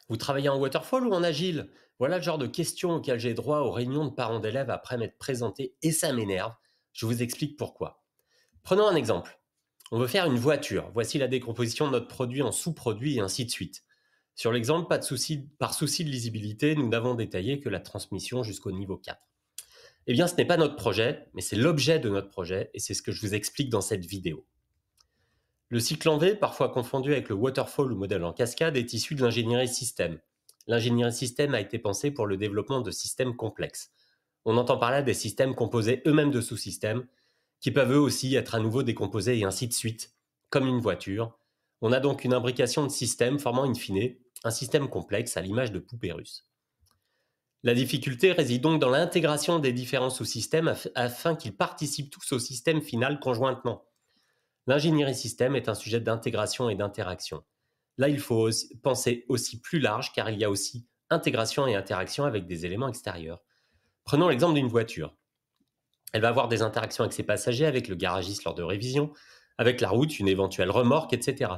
Vous travaillez en waterfall ou en agile? Voilà le genre de questions auxquelles j'ai droit aux réunions de parents d'élèves après m'être présenté et ça m'énerve. Je vous explique pourquoi. Prenons un exemple. On veut faire une voiture. Voici la décomposition de notre produit en sous-produits et ainsi de suite. Sur l'exemple, pas de souci, par souci de lisibilité, nous n'avons détaillé que la transmission jusqu'au niveau 4. Eh bien, ce n'est pas notre projet, mais c'est l'objet de notre projet et c'est ce que je vous explique dans cette vidéo. Le cycle en V, parfois confondu avec le waterfall ou modèle en cascade, est issu de l'ingénierie système. L'ingénierie système a été pensée pour le développement de systèmes complexes. On entend par là des systèmes composés eux-mêmes de sous-systèmes, qui peuvent eux aussi être à nouveau décomposés et ainsi de suite, comme une voiture. On a donc une imbrication de systèmes formant in fine un système complexe à l'image de poupées russes. La difficulté réside donc dans l'intégration des différents sous-systèmes afin qu'ils participent tous au système final conjointement. L'ingénierie système est un sujet d'intégration et d'interaction. Là, il faut penser aussi plus large car il y a aussi intégration et interaction avec des éléments extérieurs. Prenons l'exemple d'une voiture. Elle va avoir des interactions avec ses passagers, avec le garagiste lors de révision, avec la route, une éventuelle remorque, etc.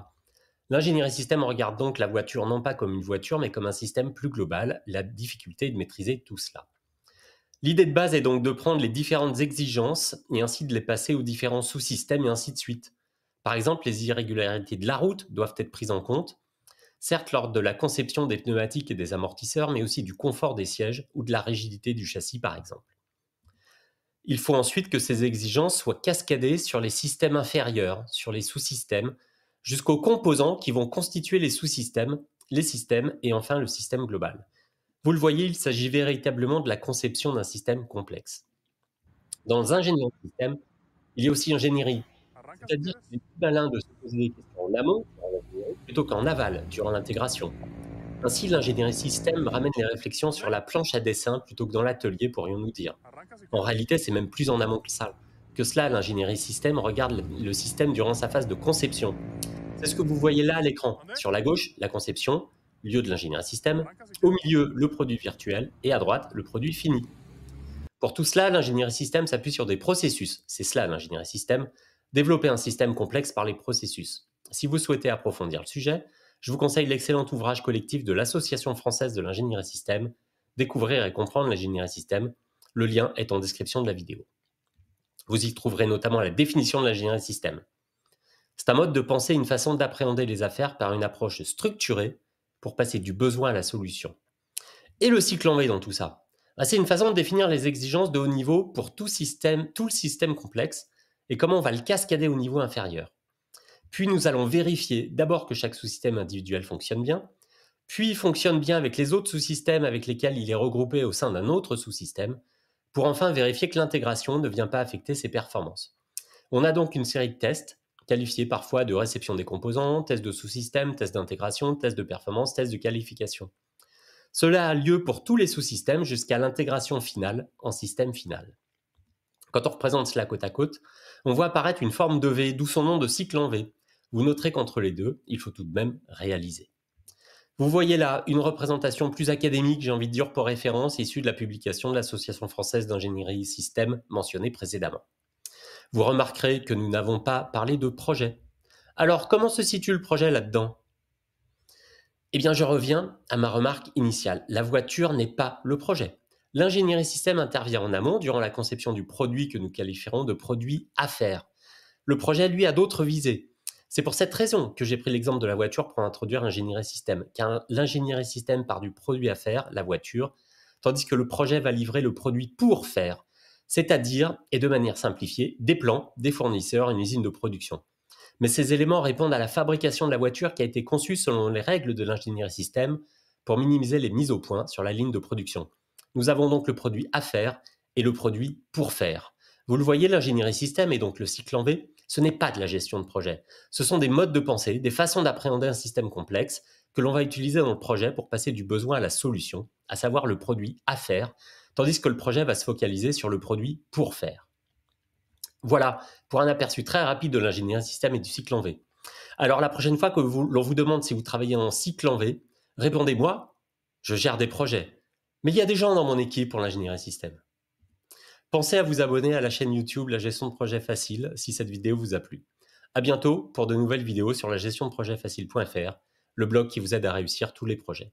L'ingénierie système regarde donc la voiture non pas comme une voiture, mais comme un système plus global. La difficulté est de maîtriser tout cela. L'idée de base est donc de prendre les différentes exigences et ainsi de les passer aux différents sous-systèmes et ainsi de suite. Par exemple, les irrégularités de la route doivent être prises en compte, certes lors de la conception des pneumatiques et des amortisseurs, mais aussi du confort des sièges ou de la rigidité du châssis par exemple. Il faut ensuite que ces exigences soient cascadées sur les systèmes inférieurs, sur les sous-systèmes, jusqu'aux composants qui vont constituer les sous-systèmes, les systèmes et enfin le système global. Vous le voyez, il s'agit véritablement de la conception d'un système complexe. Dans ingénierie de système, il y a aussi ingénierie, ¿Arranca si c'est-à-dire quieres? qu'il est plus malin de se poser des questions en amont, durant l'ingénierie, plutôt qu'en aval, durant l'intégration. Ainsi, l'ingénierie système ramène les réflexions ¿Dónde? sur la planche à dessin plutôt que dans l'atelier, pourrions-nous dire. ¿Arranca si En quieres? réalité, c'est même plus en amont que ça. Que cela, l'ingénierie système regarde le système durant sa phase de conception. C'est ce que vous voyez là à l'écran. ¿Dónde? Sur la gauche, la conception, lieu de l'ingénierie système. ¿Arranca si Au quieres? milieu, le produit virtuel. Et à droite, le produit fini. Pour tout cela, l'ingénierie système s'appuie sur des processus. C'est cela l'ingénierie système. Développer un système complexe par les processus. Si vous souhaitez approfondir le sujet, je vous conseille l'excellent ouvrage collectif de l'Association française de l'ingénierie système, Découvrir et comprendre l'ingénierie système. Le lien est en description de la vidéo. Vous y trouverez notamment la définition de l'ingénierie système. C'est un mode de pensée, une façon d'appréhender les affaires par une approche structurée pour passer du besoin à la solution. Et le cycle en V dans tout ça? C'est une façon de définir les exigences de haut niveau pour tout le système complexe et comment on va le cascader au niveau inférieur. Puis nous allons vérifier d'abord que chaque sous-système individuel fonctionne bien, puis fonctionne bien avec les autres sous-systèmes avec lesquels il est regroupé au sein d'un autre sous-système, pour enfin vérifier que l'intégration ne vient pas affecter ses performances. On a donc une série de tests, qualifiés parfois de réception des composants, tests de sous-système, tests d'intégration, tests de performance, tests de qualification. Cela a lieu pour tous les sous-systèmes jusqu'à l'intégration finale en système final. Quand on représente cela côte à côte, on voit apparaître une forme de V, d'où son nom de cycle en V. Vous noterez qu'entre les deux, il faut tout de même réaliser. Vous voyez là une représentation plus académique, j'ai envie de dire pour référence, issue de la publication de l'Association française d'ingénierie système mentionnée précédemment. Vous remarquerez que nous n'avons pas parlé de projet. Alors, comment se situe le projet là-dedans? Eh bien, je reviens à ma remarque initiale. La voiture n'est pas le projet. L'ingénierie système intervient en amont durant la conception du produit que nous qualifierons de produit à faire. Le projet, lui, a d'autres visées. C'est pour cette raison que j'ai pris l'exemple de la voiture pour introduire l'ingénierie système, car l'ingénierie système part du produit à faire, la voiture, tandis que le projet va livrer le produit pour faire, c'est-à-dire, et de manière simplifiée, des plans, des fournisseurs, une usine de production. Mais ces éléments répondent à la fabrication de la voiture qui a été conçue selon les règles de l'ingénierie système pour minimiser les mises au point sur la ligne de production. Nous avons donc le produit à faire et le produit pour faire. Vous le voyez, l'ingénierie système et donc le cycle en V, ce n'est pas de la gestion de projet. Ce sont des modes de pensée, des façons d'appréhender un système complexe que l'on va utiliser dans le projet pour passer du besoin à la solution, à savoir le produit à faire, tandis que le projet va se focaliser sur le produit pour faire. Voilà pour un aperçu très rapide de l'ingénierie système et du cycle en V. Alors la prochaine fois que l'on vous demande si vous travaillez en cycle en V, répondez-moi, je gère des projets. Mais il y a des gens dans mon équipe pour l'ingénierie système. Pensez à vous abonner à la chaîne YouTube La gestion de projet facile si cette vidéo vous a plu. À bientôt pour de nouvelles vidéos sur la gestion de projet facile.fr, le blog qui vous aide à réussir tous les projets.